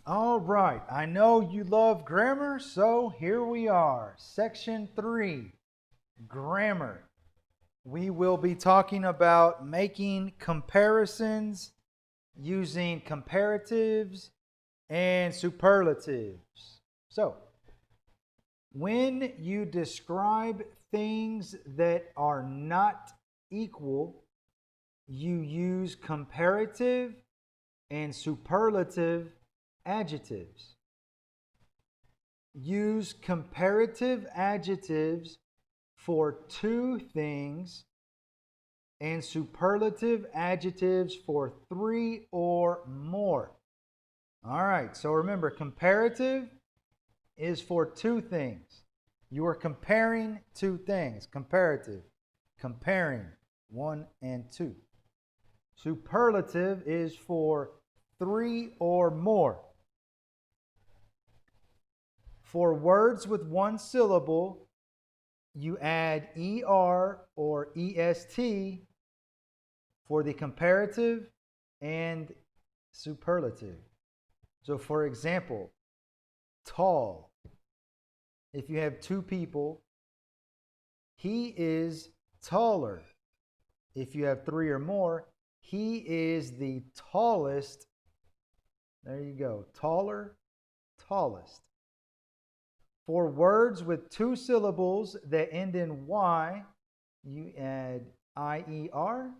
All right, I know you love grammar, so here we are. Section 3, grammar. We will be talking about making comparisons using comparatives and superlatives. So, when you describe things that are not equal, you use comparative and superlative adjectives. Use comparative adjectives for two things and superlative adjectives for three or more. All right, so remember, comparative is for two things. You are comparing two things. Comparative, comparing one and two. Superlative is for three or more. For words with one syllable, you add ER or EST for the comparative and superlative. So, for example, tall. If you have two people, he is taller. If you have three or more, he is the tallest. There you go. Taller, tallest. For words with two syllables that end in Y, you add IER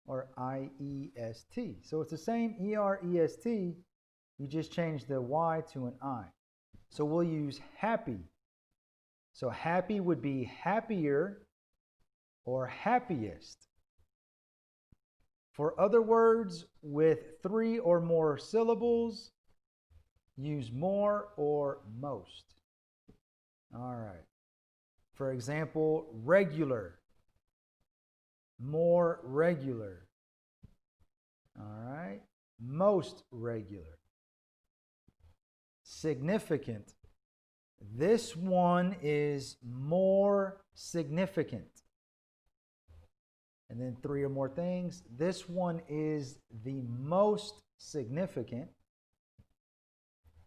or IEST. So it's the same ER, EST, you just change the Y to an I. So we'll use happy. So happy would be happier or happiest. For other words with three or more syllables, use more or most. All right. For example, regular, more regular. All right. Most regular. Significant. This one is more significant. And then three or more things. This one is the most significant.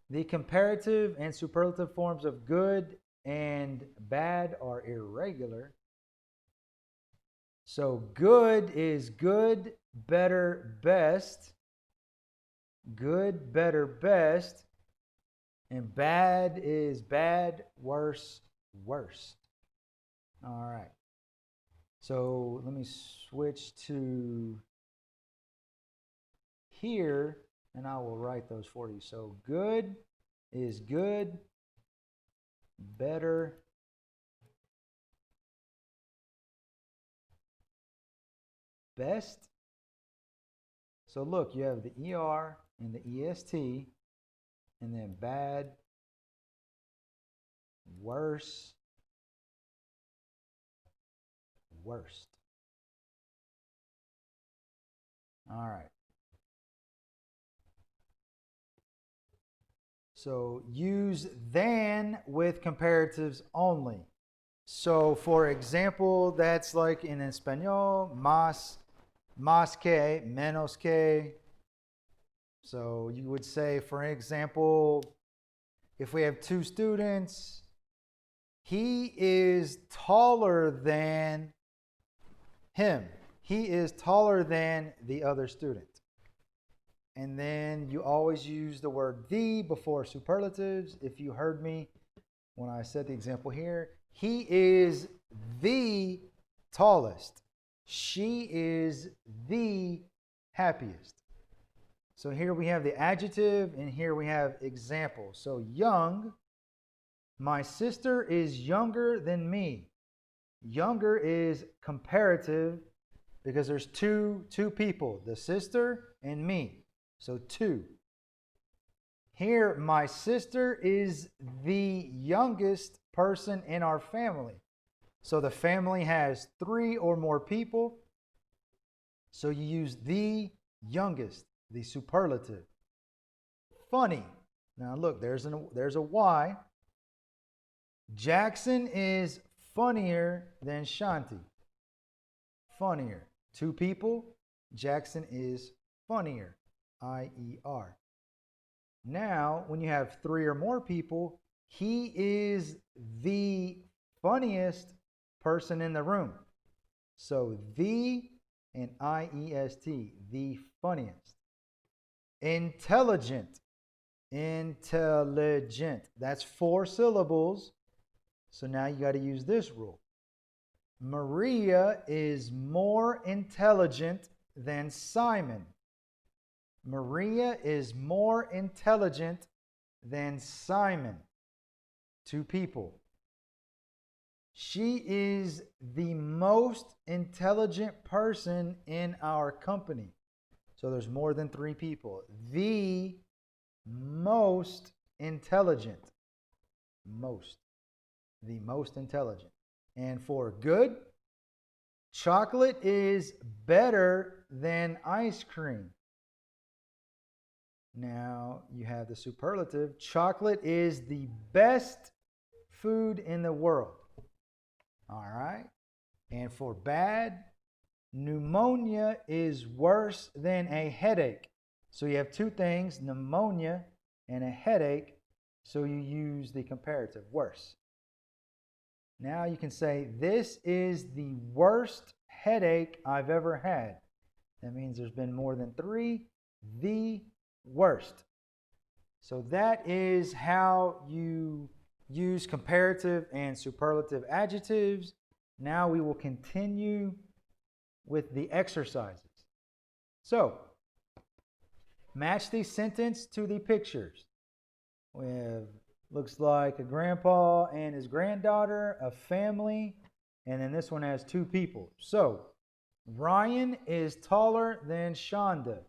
The comparative and superlative forms of good and bad are irregular. So good is good, better, best. Good, better, best. And bad is bad, worse, worst. All right. So let me switch to here, and I will write those for you. So good is good, better, best. So look, you have the ER and the EST, and then bad, worse, worst. All right. So use than with comparatives only. So for example, that's like in Espanol, más que, menos que. So you would say, for example, if we have two students, he is taller than him. He is taller than the other student. And then you always use the word the before superlatives. If you heard me when I said the example here, he is the tallest. She is the happiest. So here we have the adjective and here we have example. So young, my sister is younger than me. Younger is comparative because there's two people, the sister and me. So two. Here, my sister is the youngest person in our family. So the family has three or more people. So you use the youngest, the superlative. Funny. Now look, there's a Y. Jackson is funnier than Shanti. Funnier. Two people. Jackson is funnier. IER. Now, when you have 3 or more people, he is the funniest person in the room. So the and IEST, the funniest. Intelligent, intelligent. That's 4 syllables. So now you got to use this rule. Maria is more intelligent than Simon. Maria is more intelligent than Simon. 2 people. She is the most intelligent person in our company. So there's more than 3 people. The most intelligent. The most intelligent. And for good, chocolate is better than ice cream. Now you have the superlative. Chocolate is the best food in the world. All right. And for bad, pneumonia is worse than a headache. So you have 2 things, pneumonia and a headache. So you use the comparative, worse. Now you can say, this is the worst headache I've ever had. That means there's been more than 3. The worst. So that is how you use comparative and superlative adjectives. Now we will continue with the exercises. So, match the sentence to the pictures. We have, looks like a grandpa and his granddaughter, a family, and then this one has 2 people. So, Ryan is taller than Shonda.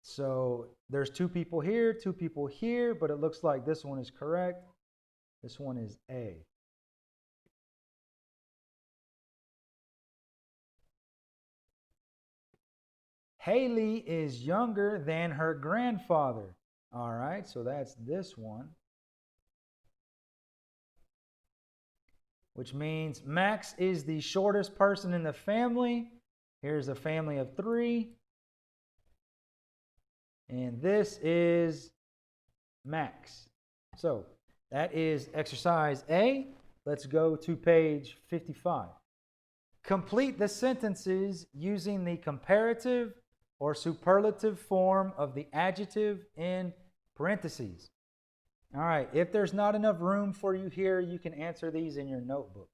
So there's 2 people here, 2 people here, but it looks like this one is correct. This one is A. Haley is younger than her grandfather. All right, so that's this one. Which means Max is the shortest person in the family. Here's a family of 3. And this is Max. So that is exercise A. Let's go to page 55. Complete the sentences using the comparative or superlative form of the adjective in parentheses. All right, if there's not enough room for you here, you can answer these in your notebook.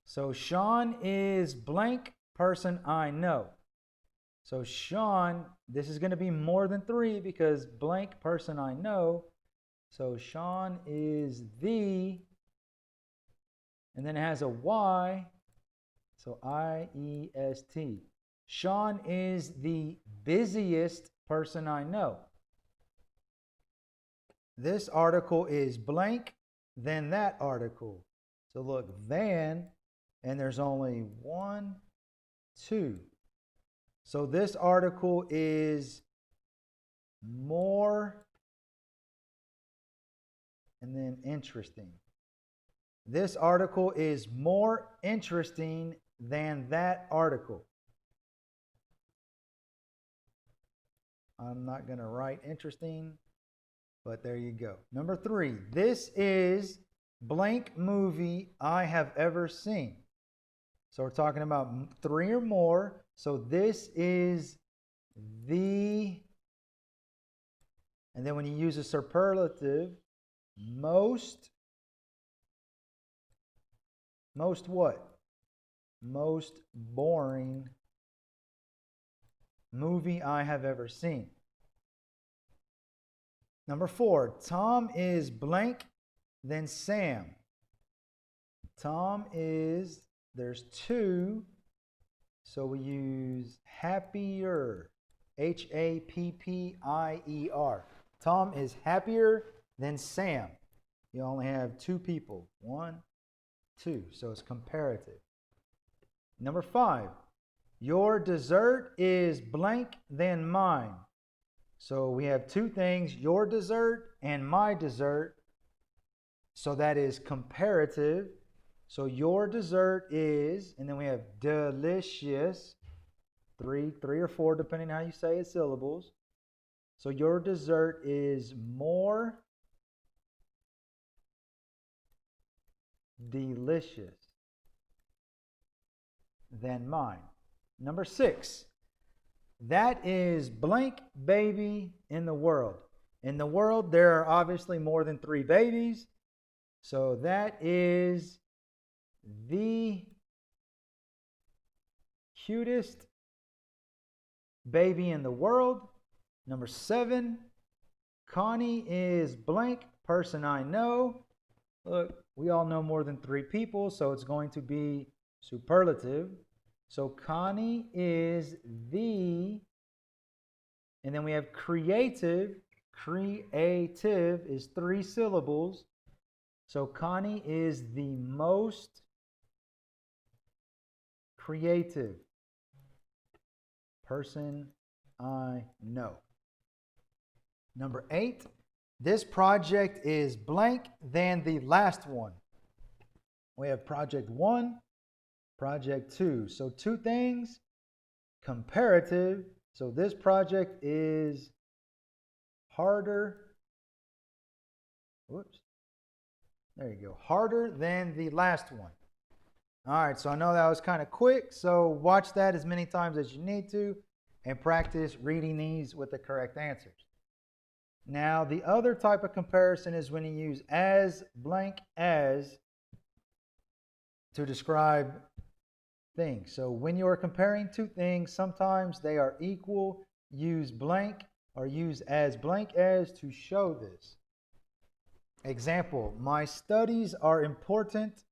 So Sean is blank person I know. So Sean, this is going to be more than 3 because blank person I know. So Sean is the, and then it has a Y, so IEST. Sean is the busiest person I know. This article is blank, then that article. So look, than, and there's only 1, 2. So this article is more, and then interesting. This article is more interesting than that article. I'm not going to write interesting, but there you go. Number 3, this is blank movie I have ever seen. So we're talking about 3 or more. So this is the, and then when you use a superlative, most what? Most boring movie I have ever seen. Number 4, Tom is blank, then Sam. Tom is, there's 2, so we use happier, H-A-P-P-I-E-R. Tom is happier than Sam. You only have 2 people, 1, 2, so it's comparative. Number 5, your dessert is blank than mine. So we have 2 things, your dessert and my dessert. So that is comparative. So your dessert is, and then we have delicious, 3 or 4, depending on how you say it, syllables. So your dessert is more delicious than mine. Number 6, that is blank baby in the world. In the world, there are obviously more than 3 babies. So that is the cutest baby in the world. Number 7, Connie is blank person I know. Look, we all know more than 3 people, so it's going to be superlative. So Connie is the, and then we have creative. Creative is 3 syllables. So Connie is the most creative person I know. Number 8, this project is blank than the last one. We have project 1, project 2. So 2 things, comparative. So this project is harder. Whoops. There you go. Harder than the last one. All right, so I know that was kind of quick. So watch that as many times as you need to and practice reading these with the correct answers. Now, the other type of comparison is when you use as blank as to describe things. So when you're comparing 2 things, sometimes they are equal. Use blank or use as blank as to show this. Example, my studies are important.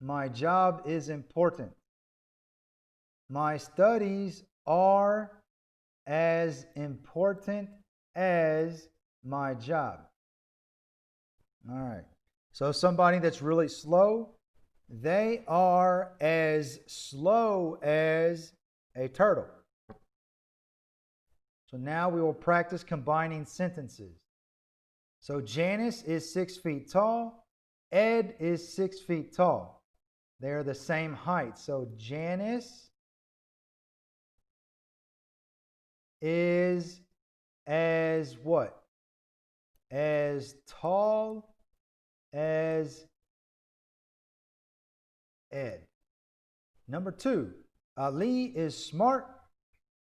My job is important. My studies are as important as my job. All right. So somebody that's really slow, they are as slow as a turtle. So now we will practice combining sentences. So Janice is 6 feet tall. Ed is 6 feet tall. They're the same height. So Janice is as what? As tall as Ed. Number 2, Ali is smart.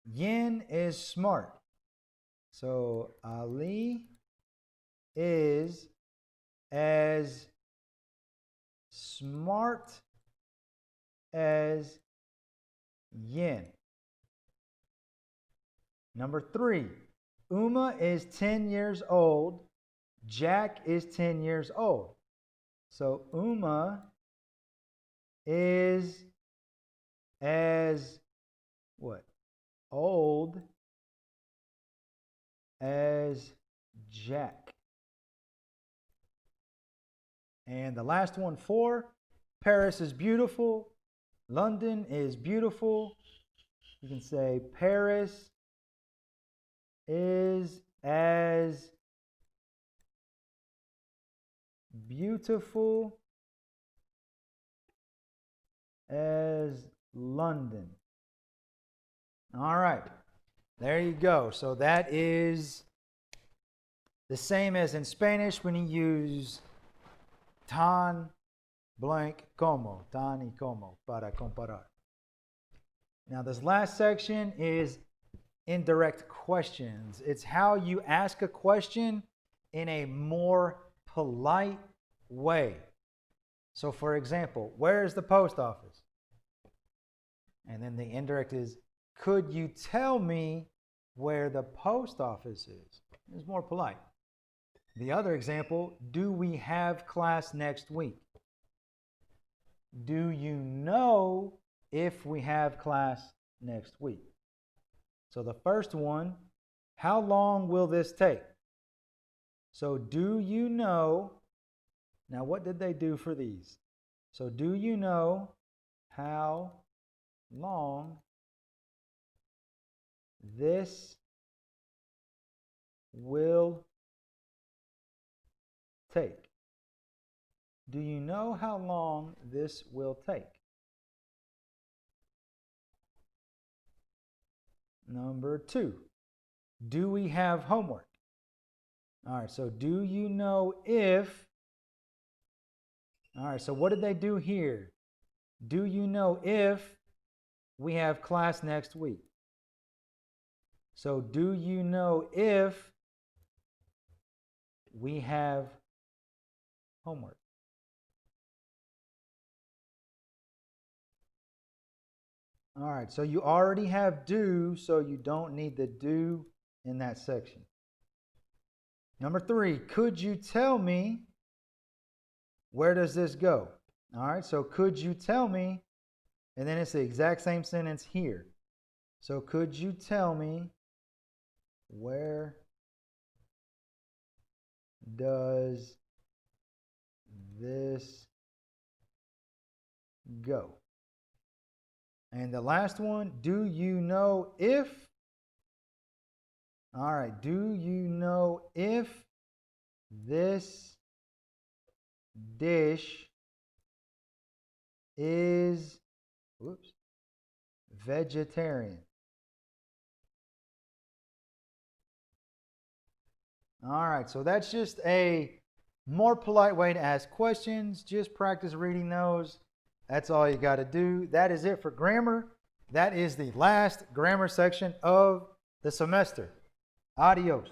Yin is smart. So Ali is as smart as Yin. Number 3, Uma is 10 years old. Jack is 10 years old. So Uma is as what? Old as Jack. And the last one, 4, Paris is beautiful. London is beautiful. You can say Paris is as beautiful as London. All right, there you go. So that is the same as in Spanish when you use tan blank como, tan y como para comparar. Now this last section is indirect questions. It's how you ask a question in a more polite way. So for example, where is the post office? And then the indirect is, could you tell me where the post office is? It's more polite. The other example, do we have class next week? Do you know if we have class next week? So the first one, how long will this take? So do you know, now what did they do for these? So do you know how long this will take? Do you know how long this will take? Number 2, Do we have homework? All right, so do you know if, all right, so what did they do here? Do you know if we have class next week? So do you know if we have homework? All right, so you already have do, so you don't need the do in that section. Number 3, could you tell me, where does this go? All right, so could you tell me, and then it's the exact same sentence here. So could you tell me, where does this go? And the last one, do you know if, all right, do you know if this dish is, whoops, vegetarian? All right, so that's just a more polite way to ask questions. Just practice reading those. That's all you got to do. That is it for grammar. That is the last grammar section of the semester. Adios.